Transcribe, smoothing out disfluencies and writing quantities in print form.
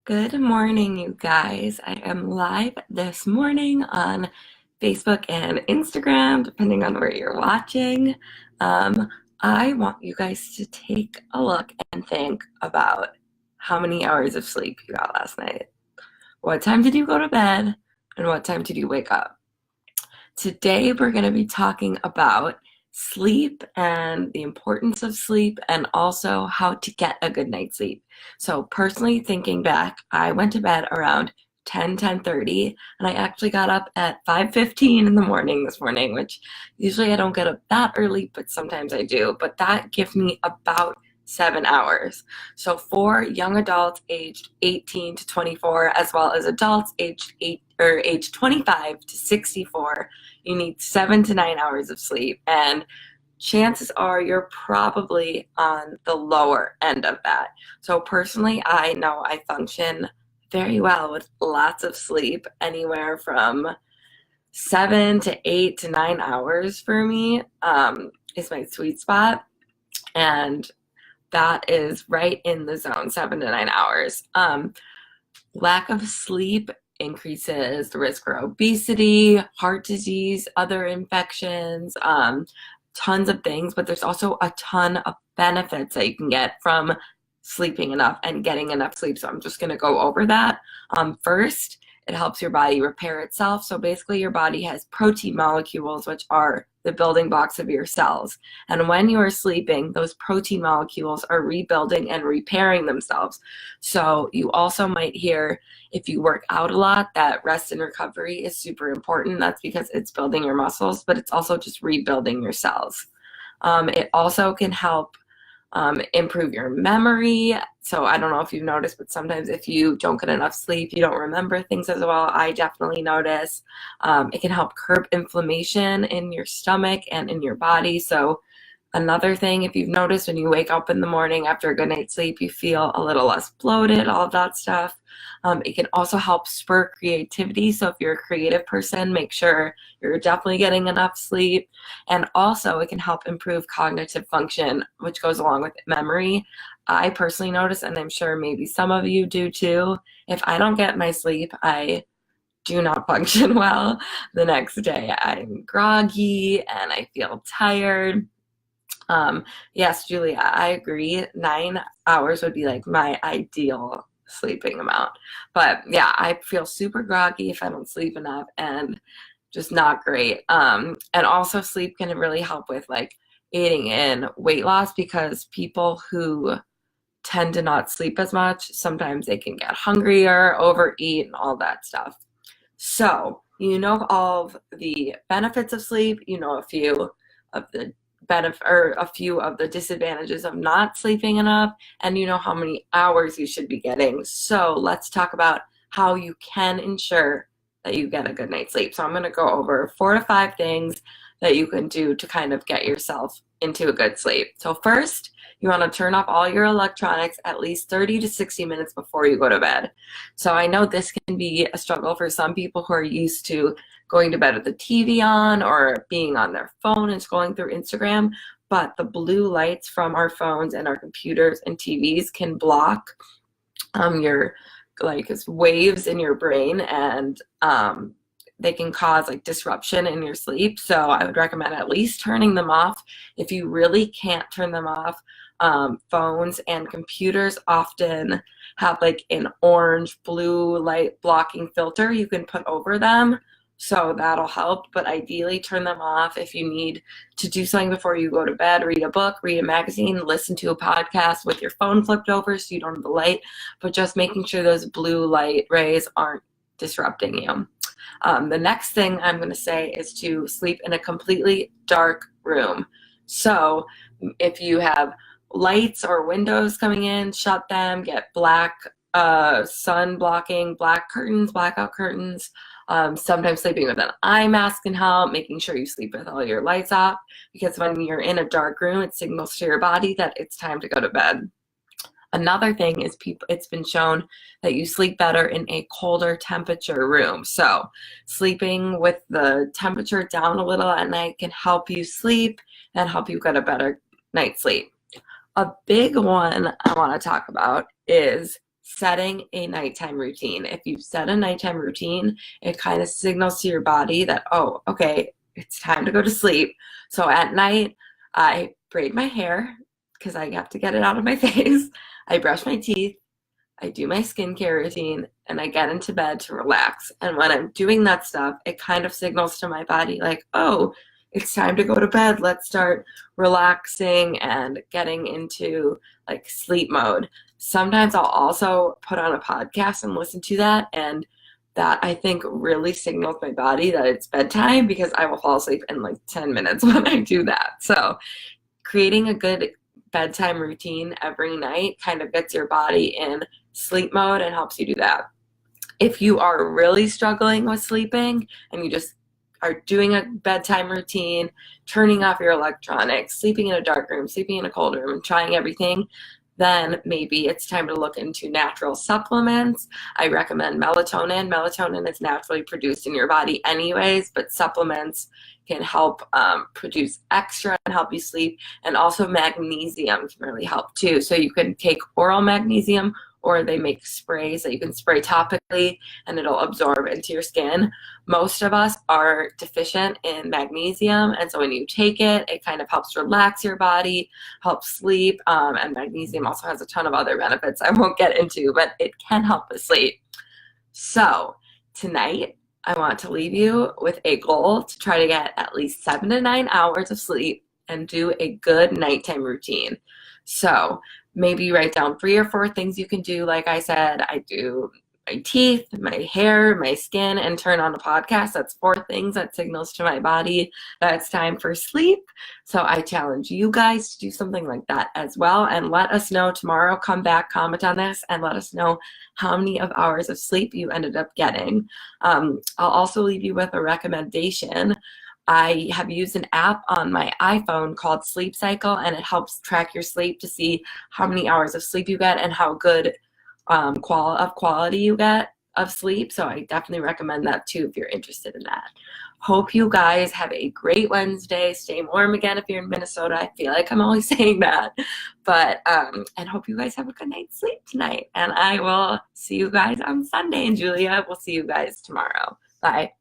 Good morning, you guys. I am live this morning on Facebook and Instagram, depending on where you're watching. Um, I want you guys to take a look and think about how many hours of sleep you got last night. What time did you go to bed? And what time did you wake up? Today, we're going to be talking about sleep and the importance of sleep and also how to get a good night's sleep. So personally thinking back, I went to bed around 10:30, and I actually got up at 5:15 in the morning this morning, which usually I don't get up that early, but sometimes I do. But that gives me about 7 hours. So for young adults aged 18 to 24, as well as adults aged 25 to 64, you need 7 to 9 hours of sleep. And chances are you're probably on the lower end of that. So personally, I know I function very well with lots of sleep, anywhere from 7 to 8 to 9 hours for me is my sweet spot. And that is right in the zone, 7 to 9 hours. Lack of sleep increases the risk for obesity, heart disease, other infections, tons of things, but there's also a ton of benefits that you can get from sleeping enough and getting enough sleep. So I'm just going to go over that. First, it helps your body repair itself. So basically your body has protein molecules, which are the building blocks of your cells. And when you are sleeping, those protein molecules are rebuilding and repairing themselves. So you also might hear, if you work out a lot, that rest and recovery is super important. That's because it's building your muscles, but it's also just rebuilding your cells. It also can help improve your memory. So I don't know if you've noticed, but sometimes if you don't get enough sleep, you don't remember things as well. I definitely notice. It can help curb inflammation in your stomach and in your body. So another thing, if you've noticed, when you wake up in the morning after a good night's sleep, you feel a little less bloated, all of that stuff. It can also help spur creativity. So if you're a creative person, make sure you're definitely getting enough sleep. And also it can help improve cognitive function, which goes along with memory. I personally notice, and I'm sure maybe some of you do too, if I don't get my sleep, I do not function well the next day. I'm groggy and I feel tired. Yes, Julia, I agree. 9 hours would be like my ideal sleeping amount. But yeah, I feel super groggy if I don't sleep enough and just not great. And also sleep can really help with like aiding in weight loss, because people who tend to not sleep as much, sometimes they can get hungrier, overeat, and all that stuff. So, you know all of the benefits of sleep, you know a few of the a few of the disadvantages of not sleeping enough, and you know how many hours you should be getting. So let's talk about how you can ensure that you get a good night's sleep. So I'm going to go over 4 to 5 things that you can do to kind of get yourself into a good sleep. So first, you want to turn off all your electronics at least 30 to 60 minutes before you go to bed. So I know this can be a struggle for some people who are used to going to bed with the TV on or being on their phone and scrolling through Instagram, but the blue lights from our phones and our computers and TVs can block your waves in your brain, and they can cause like disruption in your sleep. So I would recommend at least turning them off. If you really can't turn them off, phones and computers often have like an orange blue light blocking filter you can put over them. So that'll help, but ideally turn them off. If you need to do something before you go to bed, read a book, read a magazine, listen to a podcast with your phone flipped over so you don't have the light, but just making sure those blue light rays aren't disrupting you. The next thing I'm going to say is to sleep in a completely dark room. So if you have lights or windows coming in, shut them, get black sun blocking, black curtains, blackout curtains. Sometimes sleeping with an eye mask can help, making sure you sleep with all your lights off, because when you're in a dark room, it signals to your body that it's time to go to bed. Another thing is it's been shown that you sleep better in a colder temperature room. So sleeping with the temperature down a little at night can help you sleep and help you get a better night's sleep. A big one I want to talk about is setting a nighttime routine. If you set a nighttime routine, it kind of signals to your body that, oh, okay, it's time to go to sleep. So at night, I braid my hair because I have to get it out of my face. I brush my teeth. I do my skincare routine, and I get into bed to relax. And when I'm doing that stuff, it kind of signals to my body like, oh, it's time to go to bed. Let's start relaxing and getting into like sleep mode. Sometimes I'll also put on a podcast and listen to that, and that I think really signals my body that it's bedtime because I will fall asleep in like 10 minutes when I do that. So creating a good bedtime routine every night kind of gets your body in sleep mode and helps you do that. If you are really struggling with sleeping and you just are doing a bedtime routine, turning off your electronics, sleeping in a dark room, sleeping in a cold room, and trying everything, then maybe it's time to look into natural supplements. I recommend melatonin. Melatonin is naturally produced in your body anyways, but supplements can help produce extra and help you sleep. And also magnesium can really help too. So you can take oral magnesium, or they make sprays that you can spray topically and it'll absorb into your skin. Most of us are deficient in magnesium, and so when you take it, it kind of helps relax your body, helps sleep, and magnesium also has a ton of other benefits I won't get into, but it can help with sleep. So tonight, I want to leave you with a goal to try to get at least 7 to 9 hours of sleep and do a good nighttime routine. So maybe write down 3 or 4 things you can do. Like I said, I do my teeth, my hair, my skin, and turn on a podcast. That's 4 things that signals to my body that it's time for sleep. So I challenge you guys to do something like that as well. And let us know tomorrow. Come back, comment on this, and let us know how many of hours of sleep you ended up getting. I'll also leave you with a recommendation. I have used an app on my iPhone called Sleep Cycle, and it helps track your sleep to see how many hours of sleep you get and how good quality you get of sleep. So I definitely recommend that too if you're interested in that. Hope you guys have a great Wednesday. Stay warm again if you're in Minnesota. I feel like I'm always saying that. But and hope you guys have a good night's sleep tonight. And I will see you guys on Sunday. And Julia, we'll see you guys tomorrow. Bye.